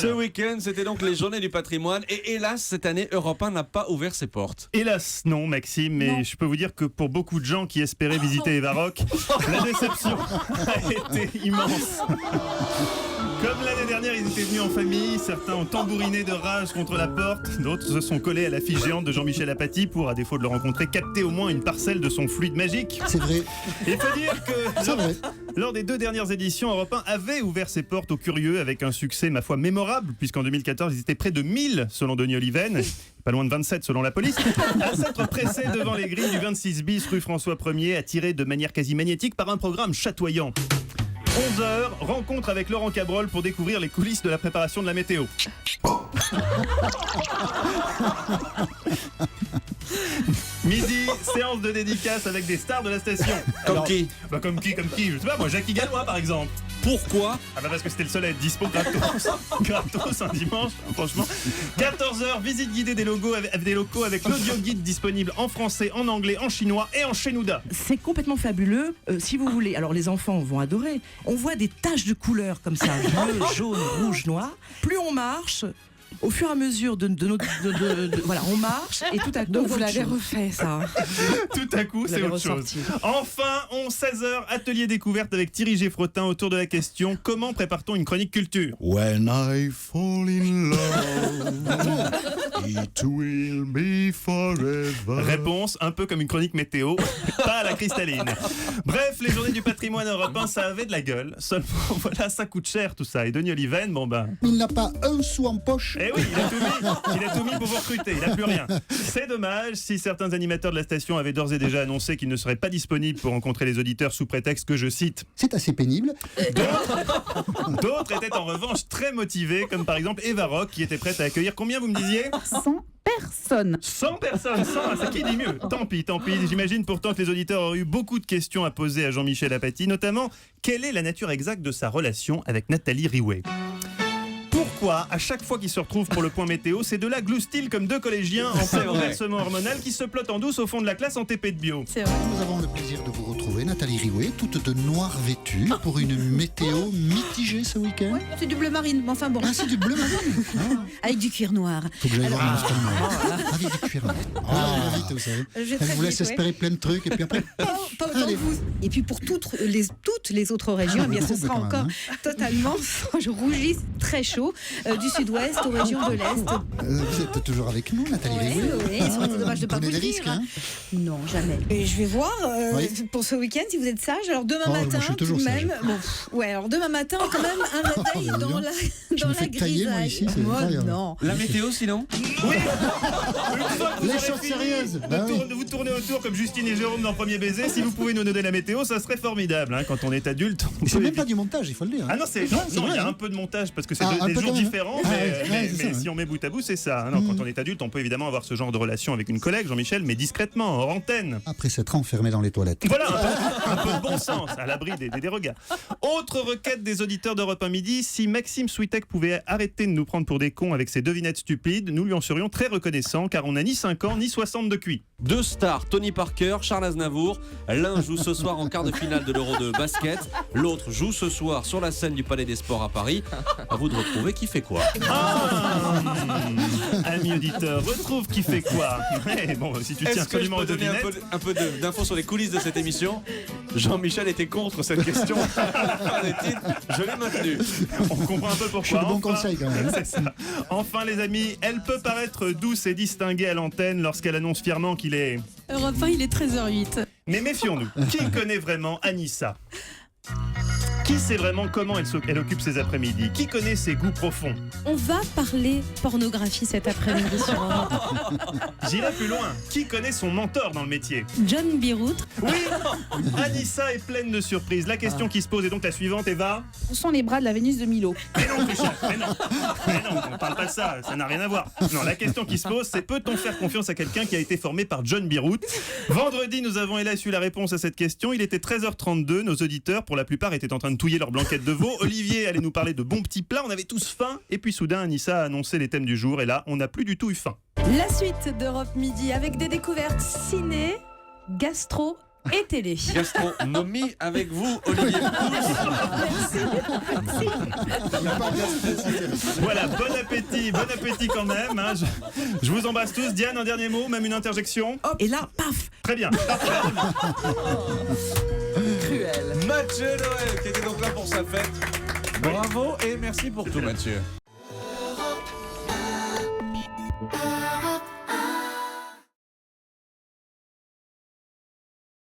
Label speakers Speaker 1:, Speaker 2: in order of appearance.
Speaker 1: Ce week-end, c'était donc les Journées du patrimoine. Et hélas, cette année, Europe 1 n'a pas ouvert ses portes.
Speaker 2: Hélas, non, Maxime, mais je peux vous dire que pour beaucoup de gens qui espéraient visiter Evaroc, la déception a été immense. Comme l'année dernière, ils étaient venus en famille, certains ont tambouriné de rage contre la porte, d'autres se sont collés à l'affiche géante de Jean-Michel Apathy pour, à défaut de le rencontrer, capter au moins une parcelle de son fluide magique.
Speaker 3: C'est vrai.
Speaker 2: Il faut dire que
Speaker 3: C'est vrai.
Speaker 2: lors des 2 dernières éditions, Europe 1 avait ouvert ses portes aux curieux avec un succès, ma foi, mémorable, puisqu'en 2014, ils étaient près de 1000 selon Denis Oliven, pas loin de 27 selon la police, à s'être pressés devant les grilles du 26 bis rue François 1er, attirés de manière quasi magnétique par un programme chatoyant. 11h, rencontre avec Laurent Cabrol pour découvrir les coulisses de la préparation de la météo. Midi, séance de dédicace avec des stars de la station.
Speaker 1: Comme qui?
Speaker 2: Comme qui je sais pas moi, Jackie Gallois par exemple.
Speaker 1: Pourquoi?
Speaker 2: Parce que c'était le seul à être dispo gratos un dimanche, franchement. 14h, visite guidée des locaux avec l'audio guide disponible en français, en anglais, en chinois et en chenouda.
Speaker 4: C'est complètement fabuleux, si vous voulez. Alors les enfants vont adorer. On voit des taches de couleurs comme ça, bleu, jaune, rouge, noir. Plus on marche, au fur et à mesure voilà, on marche et tout à coup.
Speaker 5: Donc vous l'avez refait ça.
Speaker 2: Tout à coup, c'est autre chose. Enfin, 16h, atelier découverte avec Thierry Geffrotin autour de la question: comment prépare-t-on une chronique culture?
Speaker 3: When I fall in love, it will be forever.
Speaker 2: Réponse, un peu comme une chronique météo, pas à la cristalline. Bref, les Journées du patrimoine européen, ça avait de la gueule. Seulement, voilà, ça coûte cher tout ça. Et Denis Oliven,
Speaker 3: Il n'a pas un sou en poche.
Speaker 2: Eh oui, il a tout mis pour vous recruter, il n'a plus rien. C'est dommage, si certains animateurs de la station avaient d'ores et déjà annoncé qu'ils ne seraient pas disponibles pour rencontrer les auditeurs sous prétexte que, je cite,
Speaker 3: C'est assez pénible.
Speaker 2: d'autres étaient en revanche très motivés, comme par exemple Evaroc, qui était prête à accueillir, combien vous me disiez?
Speaker 5: 100 personnes.
Speaker 2: 100 personnes, 100, c'est qui dit mieux? Tant pis. J'imagine pourtant que les auditeurs auraient eu beaucoup de questions à poser à Jean-Michel Apathy, notamment, quelle est la nature exacte de sa relation avec Nathalie Riouet? Pourquoi, à chaque fois qu'ils se retrouvent pour le point météo, ces deux-là gloussent-ils comme 2 collégiens en plein bouleversement hormonal qui se plotent en douce au fond de la classe en TP de bio?
Speaker 5: C'est vrai.
Speaker 3: Nous avons le plaisir de vous retrouver, Nathalie Riouet, toute de noir vêtue, pour une météo mitigée ce week-end.
Speaker 6: Oui, c'est du bleu marine, mais enfin bon.
Speaker 3: Ah, c'est du bleu marine.
Speaker 6: Avec du cuir noir.
Speaker 3: Faut que j'aille voir mon stomac. Avec du cuir. Vite, vous savez. Elle vous laisse espérer plein de trucs et puis après.
Speaker 6: Pas autant
Speaker 3: Allez.
Speaker 6: que vous. Et puis pour toutes les autres régions, eh bien, ce sera
Speaker 3: quand même,
Speaker 6: encore totalement, je rougis, très chaud, du sud-ouest aux régions de l'est.
Speaker 3: Vous êtes toujours avec nous, Nathalie
Speaker 6: Oui,
Speaker 3: Riouet.
Speaker 6: oui, ça aurait été dommage de pas
Speaker 3: Prenez
Speaker 6: vous le
Speaker 3: des
Speaker 6: dire.
Speaker 3: risques, hein.
Speaker 6: Non, jamais. Et je vais voir
Speaker 3: Oui.
Speaker 6: pour ce week-end si vous êtes sage. Alors demain
Speaker 3: moi,
Speaker 6: matin,
Speaker 3: je suis toujours
Speaker 6: tout de
Speaker 3: sage.
Speaker 6: même. Ouais, alors demain matin, quand même, un réveil
Speaker 3: Oh,
Speaker 6: dans la
Speaker 3: Je me fais tailler, moi, ici, c'est
Speaker 6: Moi,
Speaker 3: incroyable.
Speaker 6: non.
Speaker 1: La météo, sinon?
Speaker 2: Oui. Une fois que vous
Speaker 3: Les
Speaker 2: aurez
Speaker 3: choses
Speaker 2: fini
Speaker 3: sérieuses.
Speaker 2: de
Speaker 3: Bah oui.
Speaker 2: vous tournez autour comme Justine et Jérôme dans Premier Baiser, si vous pouvez nous donner la météo, ça serait formidable. Hein. Quand on est adulte, on
Speaker 3: C'est
Speaker 2: peut
Speaker 3: même pas du montage, il faut le dire.
Speaker 2: Ah non,
Speaker 3: c'est
Speaker 2: non,
Speaker 3: vrai,
Speaker 2: il y a
Speaker 3: hein.
Speaker 2: un peu de montage parce que c'est
Speaker 3: Ah, un
Speaker 2: des
Speaker 3: peu
Speaker 2: jours
Speaker 3: quand même.
Speaker 2: différents,
Speaker 3: Ah,
Speaker 2: mais,
Speaker 3: ouais, c'est
Speaker 2: mais
Speaker 3: ça,
Speaker 2: si
Speaker 3: ouais.
Speaker 2: on met bout à bout, c'est ça. Non, quand on est adulte, on peut évidemment avoir ce genre de relation avec une collègue, Jean-Michel, mais discrètement, hors antenne.
Speaker 3: Après s'être enfermé dans les toilettes.
Speaker 2: Voilà, un peu de bon sens, à l'abri des regards. Autre requête des auditeurs d'Europe 1 Midi, si Maxime Switek pouvait arrêter de nous prendre pour des cons avec ses devinettes stupides, nous lui en serions très reconnaissants, car on n'a ni 5 ans, ni 60 de QI.
Speaker 1: 2 stars, Tony Parker, Charles Aznavour. L'un joue ce soir en quart de finale de l'Euro de basket. L'autre joue ce soir sur la scène du Palais des Sports à Paris. À vous de retrouver qui fait quoi.
Speaker 2: Ami auditeur, retrouve qui fait quoi. Ouais, bon, si tu tiens
Speaker 1: Est-ce que je
Speaker 2: absolument
Speaker 1: peux
Speaker 2: aux
Speaker 1: donner
Speaker 2: devinettes...
Speaker 1: un peu d'infos sur les coulisses de cette émission? Jean-Michel était contre cette question. Je l'ai maintenue.
Speaker 2: On comprend un peu pourquoi.
Speaker 3: Je suis de bons
Speaker 2: Enfin,
Speaker 3: conseils quand même.
Speaker 2: c'est ça. Enfin les amis, elle peut paraître douce et distinguée à l'antenne lorsqu'elle annonce fièrement qu'il est...
Speaker 5: Europe 1, il est 13h08.
Speaker 2: Mais méfions-nous, qui connaît vraiment Anissa? Qui sait vraiment comment elle occupe ses après-midi? Qui connaît ses goûts profonds?
Speaker 5: On va parler pornographie cet après-midi sur Europe
Speaker 2: J'irai plus loin, qui connaît son mentor dans le métier?
Speaker 5: 1. John Biroutre.
Speaker 2: Oui, Anissa est pleine de surprises. La question qui se pose est donc la suivante, Eva.
Speaker 6: Où sont les bras de la Vénus de Milo?
Speaker 2: Mais non, Richard, mais non, on parle pas de ça, ça n'a rien à voir. Non, la question qui se pose, c'est peut-on faire confiance à quelqu'un qui a été formé par John Birout? Vendredi, nous avons hélas eu la réponse à cette question. Il était 13h32, nos auditeurs, pour la plupart, étaient en train de touiller leur blanquette de veau. Olivier allait nous parler de bons petits plats, on avait tous faim. Et puis soudain, Anissa a annoncé les thèmes du jour, et là, on n'a plus du tout eu faim.
Speaker 5: La suite d'Europe Midi avec des découvertes ciné, gastro et télé.
Speaker 1: Gastronomie avec vous, Olivier Pouls.
Speaker 2: Voilà, bon appétit quand même. Hein. Je vous embrasse tous. Diane, un dernier mot, même une interjection.
Speaker 4: Hop, et là, paf.
Speaker 2: Très bien.
Speaker 1: Mathieu Noël qui était donc là pour sa fête. Bravo et merci pour tout, Mathieu.